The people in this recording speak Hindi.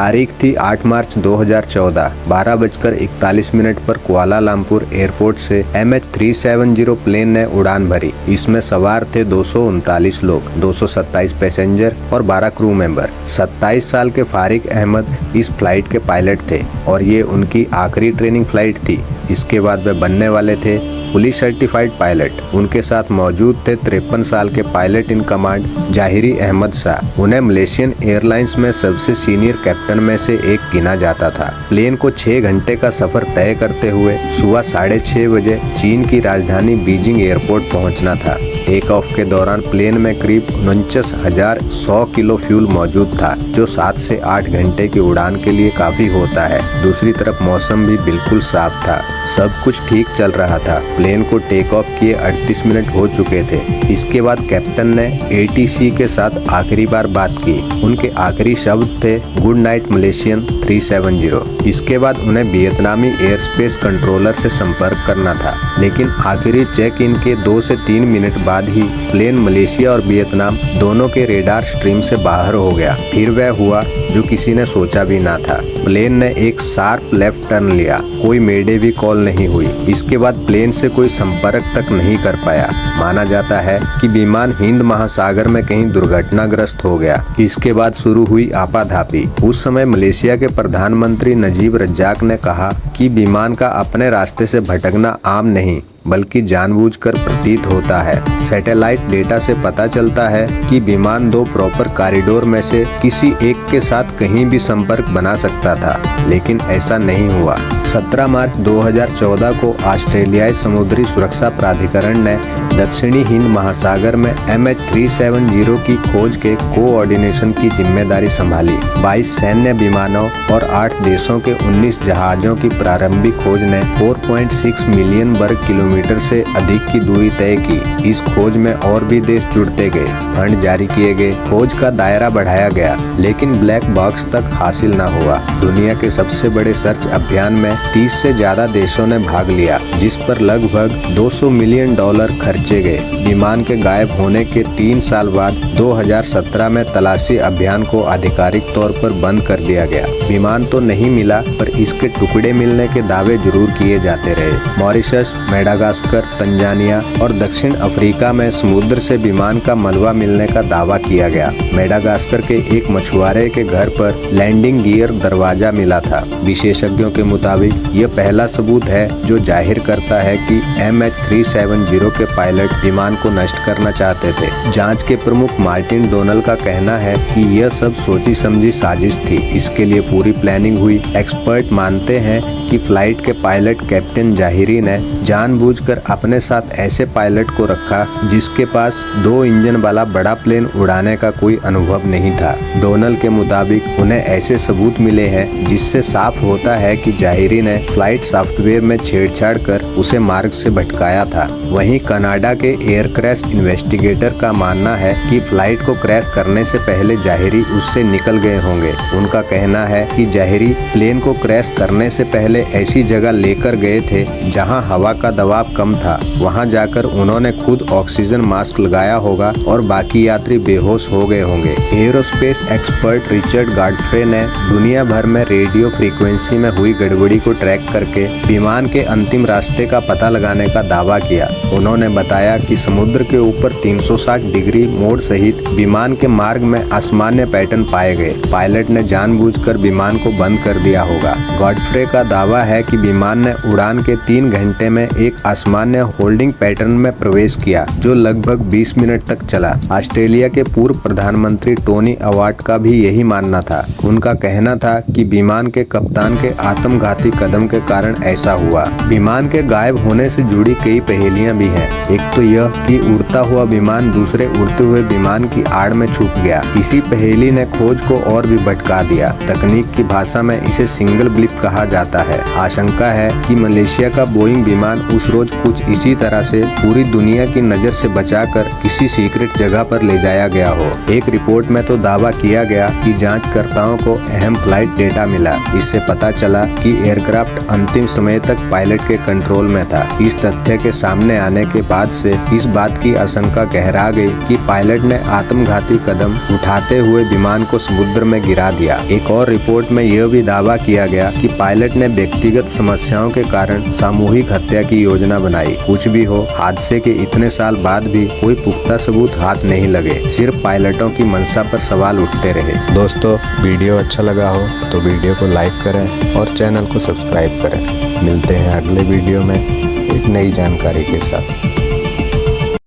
तारीख थी 8 मार्च 2014, 12:41 पर कुआलालंपुर एयरपोर्ट से MH370 प्लेन ने उड़ान भरी। इसमें सवार थे 239 लोग, 227 पैसेंजर और 12 क्रू मेंबर। 27 साल के फारिक अहमद इस फ्लाइट के पायलट थे और ये उनकी आखिरी ट्रेनिंग फ्लाइट थी। इसके बाद वे बनने वाले थे पुलिस सर्टिफाइड पायलट। उनके साथ मौजूद थे 53 साल के pilot in command Zaharie Ahmad Shah. उन्हें मलेशियन एयरलाइंस में सबसे सीनियर कैप्टन में से एक गिना जाता था। प्लेन को 6 घंटे का सफर तय करते हुए सुबह 6:30 बजे चीन की राजधानी बीजिंग एयरपोर्ट पहुंचना था। टेक ऑफ के दौरान प्लेन में करीब 49,100 किलो फ्यूल मौजूद था, जो 7 से 8 घंटे की उड़ान के लिए काफी होता है। दूसरी तरफ मौसम भी बिल्कुल साफ था, सब कुछ ठीक चल रहा था। प्लेन को टेक ऑफ किए 38 मिनट हो चुके थे। इसके बाद कैप्टन ने ATC के साथ आखिरी बार बात की। उनके आखिरी शब्द थे गुड नाइट मलेशियन 370। इसके बाद उन्हें वियतनामी एयर स्पेस कंट्रोलर से संपर्क करना था, लेकिन आखिरी चेक इन के 2 से 3 मिनट बाद ही प्लेन मलेशिया और वियतनाम दोनों के रेडार स्ट्रीम से बाहर हो गया। फिर वह हुआ जो किसी ने सोचा भी ना था। प्लेन ने एक शार्प लेफ्ट टर्न लिया, कोई मेडे भी कॉल नहीं हुई। इसके बाद प्लेन से कोई संपर्क तक नहीं कर पाया। माना जाता है कि विमान हिंद महासागर में कहीं दुर्घटनाग्रस्त हो गया। इसके बाद शुरू हुई आपाधापी। उस समय मलेशिया के प्रधानमंत्री नजीब रज्जाक ने कहा कि विमान का अपने रास्ते से भटकना आम नहीं बल्कि जानबूझकर प्रतीत होता है। सैटेलाइट डेटा से पता चलता है कि विमान 2 प्रॉपर कॉरिडोर में से किसी एक के साथ कहीं भी संपर्क बना सकता था, लेकिन ऐसा नहीं हुआ। 17 मार्च 2014 को ऑस्ट्रेलियाई समुद्री सुरक्षा प्राधिकरण ने दक्षिणी हिंद महासागर में MH370 की खोज के कोऑर्डिनेशन की जिम्मेदारी संभाली। 22 सैन्य विमानों और 8 देशों के 19 जहाजों की प्रारंभिक खोज ने 4.6 मिलियन वर्ग किलोमीटर से अधिक की दूरी तय की। इस खोज में और भी देश जुड़ते गए, फंड जारी किए गए, खोज का दायरा बढ़ाया गया, लेकिन ब्लैक बॉक्स तक हासिल न हुआ। दुनिया के सबसे बड़े सर्च अभियान में 30 से ज्यादा देशों ने भाग लिया, जिस पर लगभग $200 मिलियन खर्चे गए। विमान के गायब होने के 3 साल बाद 2017 में तलाशी अभियान को आधिकारिक तौर पर बंद कर दिया गया। विमान तो नहीं मिला, पर इसके टुकड़े मिलने के दावे जरूर किए जाते रहे। मॉरिशस, मेडागास्कर, तंजानिया और दक्षिण अफ्रीका में समुद्र से विमान का मलबा मिलने का दावा किया गया। मेडागास्कर के एक मछुआरे के घर पर लैंडिंग गियर दरवाजा मिला था। विशेषज्ञों के मुताबिक यह पहला सबूत है जो जाहिर करता है कि MH370 के पायलट विमान को नष्ट करना चाहते थे। जांच के प्रमुख मार्टिन डोनल का कहना है कि यह सब सोची समझी साजिश थी। इसके लिए पूरी प्लानिंग हुई। एक्सपर्ट मानते हैं कि फ्लाइट के पायलट कैप्टन जाहिरी ने जानबूझकर अपने साथ ऐसे पायलट को रखा जिसके पास 2 इंजन वाला बड़ा प्लेन उड़ाने का कोई अनुभव नहीं था। डोनल के मुताबिक उन्हें ऐसे सबूत मिले हैं जिससे साफ होता है कि जाहिरी ने फ्लाइट सॉफ्टवेयर में छेड़छाड़ कर उसे मार्ग से भटकाया था। वहीं कनाडा के एयर क्रैश इन्वेस्टिगेटर का मानना है कि फ्लाइट को क्रैश करने से पहले जाहिरी उससे निकल गए होंगे। उनका कहना है कि जाहिरी प्लेन को क्रैश करने से पहले ऐसी जगह लेकर गए थे जहां हवा का दबाव कम था। वहां जाकर उन्होंने खुद ऑक्सीजन मास्क लगाया होगा और बाकी यात्री बेहोश हो गए होंगे। एयरोस्पेस एक्सपर्ट रिचर्ड गॉडफ्रे ने दुनिया भर में रेडियो फ्रीक्वेंसी में हुई गड़बड़ी को ट्रैक करके विमान के अंतिम रास्ते का पता लगाने का दावा किया। उन्होंने बताया कि समुद्र के ऊपर 360 डिग्री मोड़ सहित विमान के मार्ग में असामान्य पैटर्न पाए गए। पायलट ने जानबूझकर विमान को बंद कर दिया होगा। गॉडफ्रे का दावा है कि विमान ने उड़ान के 3 घंटे में एक असामान्य होल्डिंग पैटर्न में प्रवेश किया जो लगभग 20 मिनट तक चला। ऑस्ट्रेलिया के पूर्व प्रधानमंत्री टोनी अवार्ड का भी यही मानना था। उनका कहना था कि विमान के कप्तान के आत्मघाती कदम के कारण ऐसा हुआ। विमान के गायब होने से जुड़ी कई पहेलियां भी हैं। एक तो यह कि उड़ता हुआ विमान दूसरे उड़ते हुए विमान की आड़ में छुप गया। इसी पहेली ने खोज को और भी भटका दिया। तकनीक की भाषा में इसे सिंगल ब्लिप कहा जाता है। आशंका है कि मलेशिया का बोइंग विमान उस रोज कुछ इसी तरह से पूरी दुनिया की नजर से बचाकर किसी सीक्रेट जगह पर ले जाया गया हो। एक रिपोर्ट में तो दावा किया गया कि जांचकर्ताओं को अहम फ्लाइट डेटा मिला। इससे पता चला कि एयरक्राफ्ट अंतिम समय तक पायलट के कंट्रोल में था। इस तथ्य के सामने आने के बाद से इस बात की आशंका गहरा गई कि पायलट ने आत्मघाती कदम उठाते हुए विमान को समुद्र में गिरा दिया। एक और रिपोर्ट में यह भी दावा किया गया कि पायलट ने व्यक्तिगत समस्याओं के कारण सामूहिक हत्या की योजना बनाई। कुछ भी हो, हादसे के इतने साल बाद भी कोई पुख्ता सबूत हाथ नहीं लगे, सिर्फ पायलटों की मंशा पर सवाल उठते रहे। दोस्तों, वीडियो अच्छा लगा हो तो वीडियो को लाइक करें और चैनल को सब्सक्राइब करें। मिलते हैं अगले वीडियो में एक नई जानकारी के साथ।